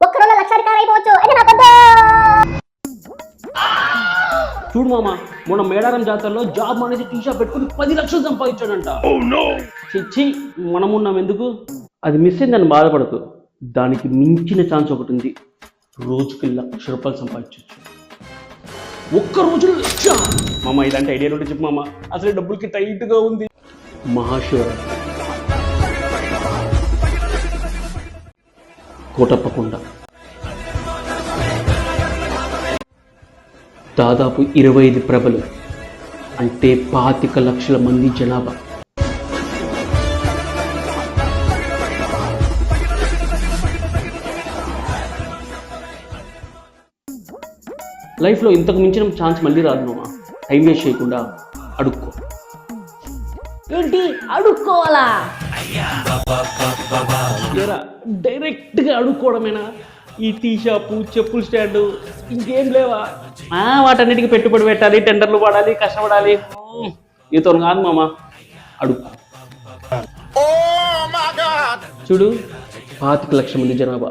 ఒక్క రోజు లక్షాధికారి అయిపోవచ్చు. చూడు మామ, మొన్న మేడారం జాతరలో జాబ్ మానేసి టీ షాప్ పెట్టుకుని 10 లక్షలు సంపాదించాడంట. చిచ్చి, మనమున్నాం ఎందుకు? అది మిస్ అయిందని బాధపడకు, దానికి మించిన ఛాన్స్ ఒకటి ఉంది. రోజుకి 1,00,000 రూపాయలు సంపాదించవచ్చు. ఒక్క రోజు 1,00,000. మామ, ఇలాంటి ఐడియాలు ఉంటే చెప్పు మామ, అసలు డబ్బులకి టైట్గా ఉంది. మహాశివరాత్రి, కోటప్పకొండ, దాదాపు 25 ప్రభలు, అంటే 25 లక్షల మంది జనాభా. లైఫ్లో ఇంతకు మించిన ఛాన్స్ మళ్ళీ రాదు మామ. టైం వేస్ట్ చేయకుండా అడుక్కో. ఏంటి అడుక్కోవాలా? డైరెక్ట్గా అడుక్కోవడమేనా? ఈ టీ షాపు, చెప్పుల స్టాండు, ఇంకేం లేవా? వాటన్నిటికీ పెట్టుబడి పెట్టాలి, టెండర్లు పడాలి, కష్టపడాలి. నీతో కాదు మామ, అడుక్కో. చూడు, 25 లక్షల మంది జనాభా,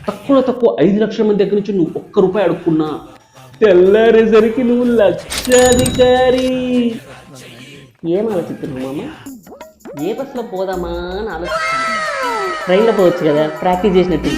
తక్కువ 5 లక్షల మంది దగ్గర నుంచి నువ్వు ₹1 అడుక్కున్నా తెల్లారేసరికి నువ్వు లక్షాధికారి. ఏం ఆలోచిస్తున్నావు మామ? ఏ బస్సులో పోదామా అని ఆలోచిస్తున్నా. ట్రైన్లో పోవచ్చు కదా, ప్రాక్టీస్ చేసినట్టు.